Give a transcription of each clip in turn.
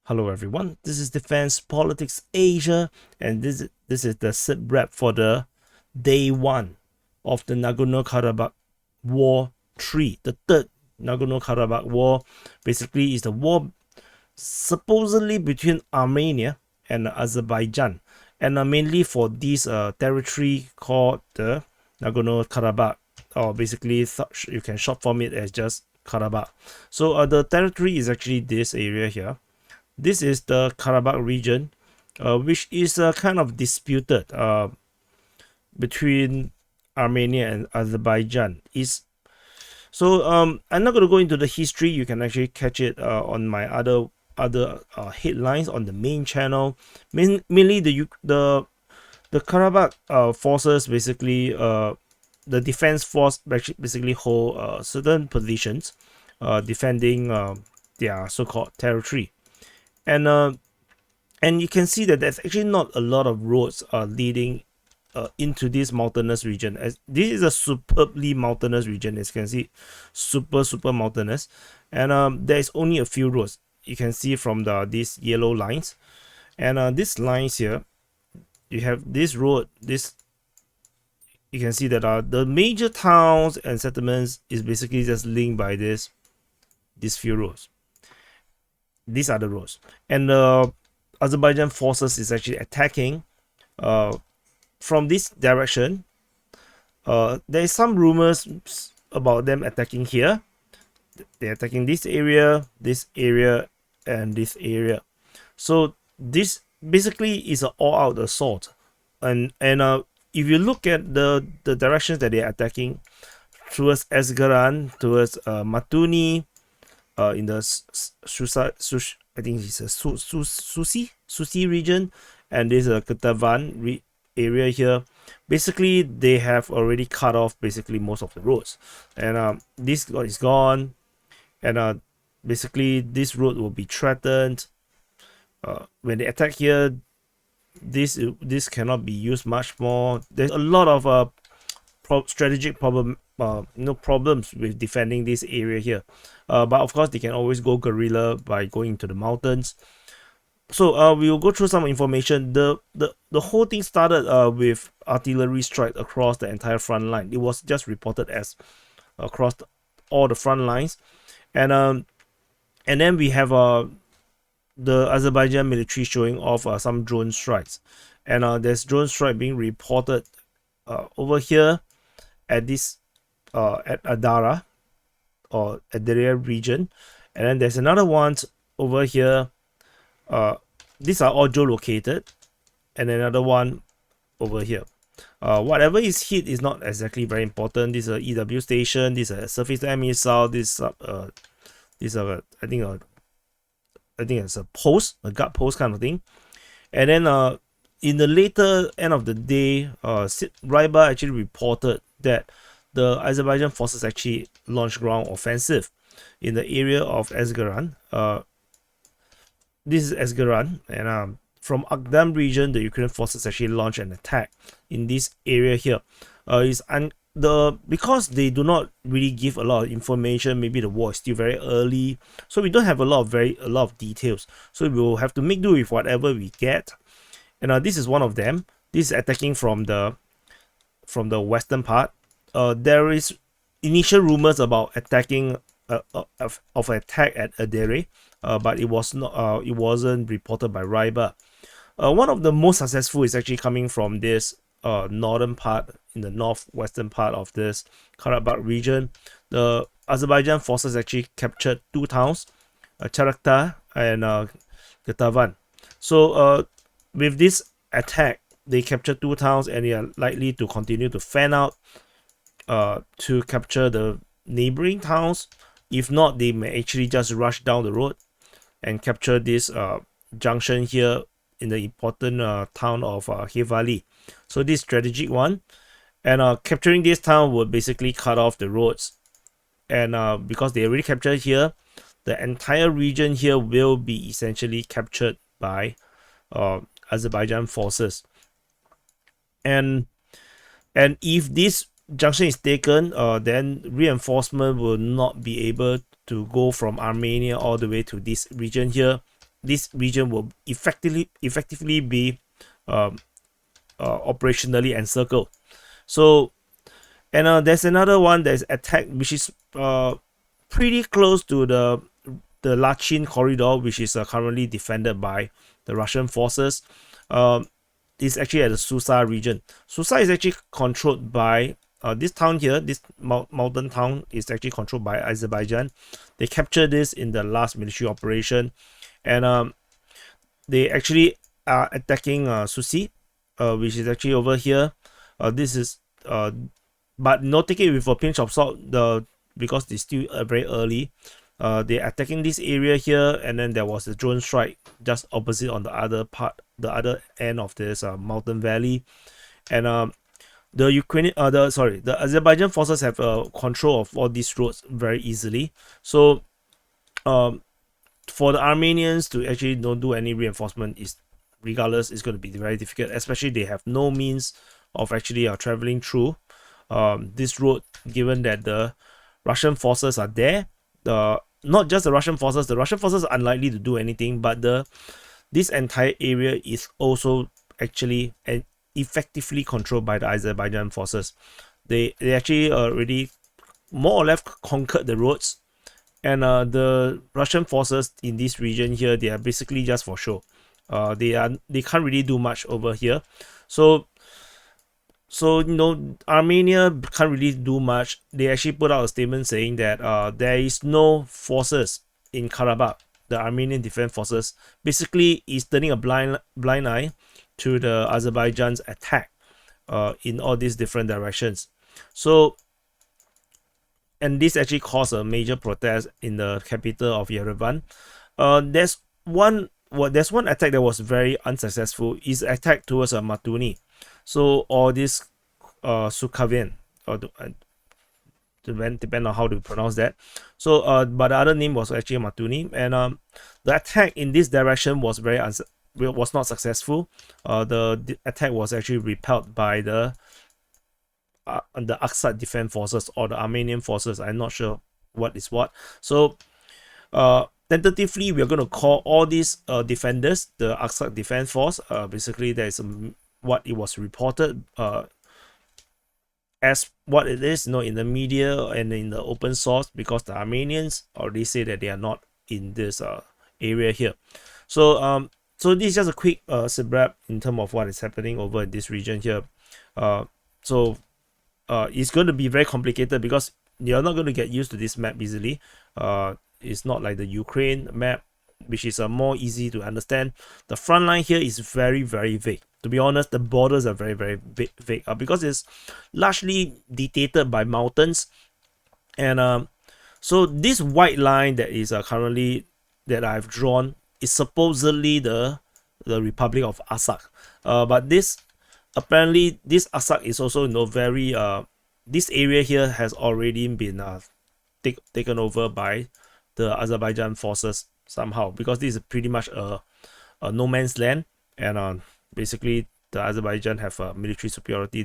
Hello everyone, this is Defense Politics Asia, and this is the SITREP for the day 1 of the Nagorno-Karabakh War 3. The third Nagorno-Karabakh War basically is the war supposedly between Armenia and Azerbaijan, and mainly for this territory called the Nagorno-Karabakh, or basically you can short form it as just Karabakh. So the territory is actually this area here. This is the Karabakh region, which is kind of disputed between Armenia and Azerbaijan. I'm not going to go into the history. You can actually catch it on my other headlines on the main channel. Mainly the Karabakh forces, basically the defense force basically hold certain positions defending their so-called territory. And you can see that there's actually not a lot of roads leading into this mountainous region, as this is a superbly mountainous region. As you can see, super mountainous, and there's only a few roads. You can see from these yellow lines, and these lines here, you have this road. You can see that the major towns and settlements is basically just linked by these few roads. These are the roads, and the Azerbaijan forces is actually attacking from this direction. There is some rumors about them attacking here. They're attacking this area, and this area. So this basically is an all-out assault, and if you look at the directions that they're attacking towards Esgaran, towards Matuni, in the I think it's a Susi region, and there's a Ketavan area here. Basically, they have already cut off basically most of the roads, and this is gone, and basically this road will be threatened. When they attack here, this cannot be used much more. There's a lot of strategic problems with defending this area here, but of course they can always go guerrilla by going into the mountains. So we will go through some information. The whole thing started with artillery strike across the entire front line. It was just reported as across all the front lines, and then we have the Azerbaijan military showing off some drone strikes, and there's drone strike being reported over here at this at Adara or Adria region, and then there's another one over here. These are all geolocated, and another one over here. Whatever is hit is not exactly very important. This is a EW station. This is a surface to air missile. This is I think it's a post, a guard post kind of thing. And then in the later end of the day, Raiba actually reported that the Azerbaijan forces actually launched ground offensive in the area of Esgaran. This is Esgaran, and from Agdam region, the Ukrainian forces actually launched an attack in this area here. Because they do not really give a lot of information, maybe the war is still very early, so we don't have a lot of details. So we will have to make do with whatever we get. And this is one of them. This is attacking from the western part. There is initial rumors about attacking of attack at Adere, but it wasn't reported by Raiba. One of the most successful is actually coming from this northern part, in the northwestern part of this Karabakh region. The Azerbaijan forces actually captured 2 towns, Charakta and Ketavan. So with this attack, they captured 2 towns, and they are likely to continue to fan out to capture the neighboring towns. If not, they may actually just rush down the road and capture this junction here in the important town of Hevali. So this strategic one, and capturing this town would basically cut off the roads, and because they already captured here, the entire region here will be essentially captured by Azerbaijan forces. And if this junction is taken, then reinforcement will not be able to go from Armenia all the way to this region here. this region will effectively be operationally encircled. So, and there's another one that's attacked, which is pretty close to the Lachin corridor, which is currently defended by the Russian forces. It's actually at the Susa region. Susa is actually controlled by this town here. This mountain town is actually controlled by Azerbaijan. They captured this in the last military operation, and they actually are attacking Susi, which is actually over here. This is but take it with a pinch of salt, because it's still very early. They're attacking this area here, and then there was a drone strike just opposite on the other end of this mountain valley, and the Azerbaijan forces have control of all these roads very easily. So for the Armenians to actually don't do any reinforcement is going to be very difficult, especially they have no means of actually traveling through this road, given that the Russian forces are there. Not just the Russian forces are unlikely to do anything, but this entire area is also actually effectively controlled by the Azerbaijan forces. They actually already more or less conquered the roads, and the Russian forces in this region here, they are basically just for show. They can't really do much over here. So Armenia can't really do much. They actually put out a statement saying that there is no forces in Karabakh. The Armenian Defense Forces basically is turning a blind eye to the Azerbaijan's attack in all these different directions. So, and this actually caused a major protest in the capital of Yerevan. There's one attack that was very unsuccessful. Is attack towards Matuni. So all this Sukavian, or depend on how to pronounce that. So but the other name was actually Matuni, and the attack in this direction was was not successful. The attack was actually repelled by the Artsakh Defense Forces or the Armenian forces. I'm not sure what is what. So tentatively, we're going to call all these defenders the Artsakh Defense Force. Basically, there is what it was reported as what it is, in the media and in the open source, because the Armenians already say that they are not in this area here. So this is just a quick wrap in terms of what is happening over in this region here. It's going to be very complicated because you're not going to get used to this map easily. It's not like the Ukraine map, which is more easy to understand. The front line here is very, very vague. To be honest, the borders are very, very vague because it's largely dictated by mountains. And so this white line that is currently that I've drawn is supposedly the Republic of Artsakh. But this apparently this Artsakh is also very this area here has already been taken over by the Azerbaijan forces somehow, because this is pretty much a no man's land, and basically the Azerbaijan have military superiority.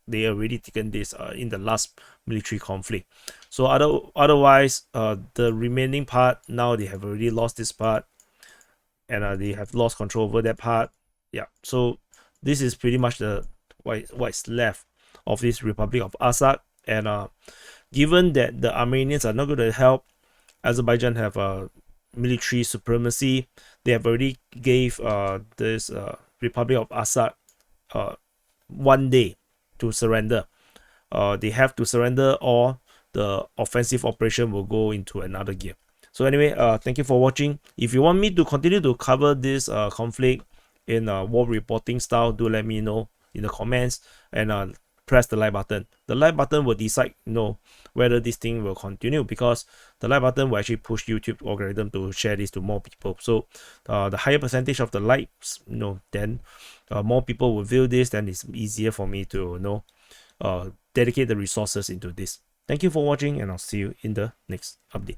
They already taken this in the last military conflict. So otherwise the remaining part, now they have already lost this part, and they have lost control over that part. Yeah, so this is pretty much the what's left of this Republic of Artsakh. And given that the Armenians are not going to help Azerbaijan have a military supremacy, they have already gave this Republic of Artsakh 1 day to surrender. They have to surrender, or the offensive operation will go into another gear. So anyway, thank you for watching. If you want me to continue to cover this conflict in war reporting style, do let me know in the comments, and press the like button. The like button will decide whether this thing will continue, because the like button will actually push YouTube algorithm to share this to more people. So the higher percentage of the likes, then more people will view this, then it's easier for me to dedicate the resources into this. Thank you for watching, and I'll see you in the next update.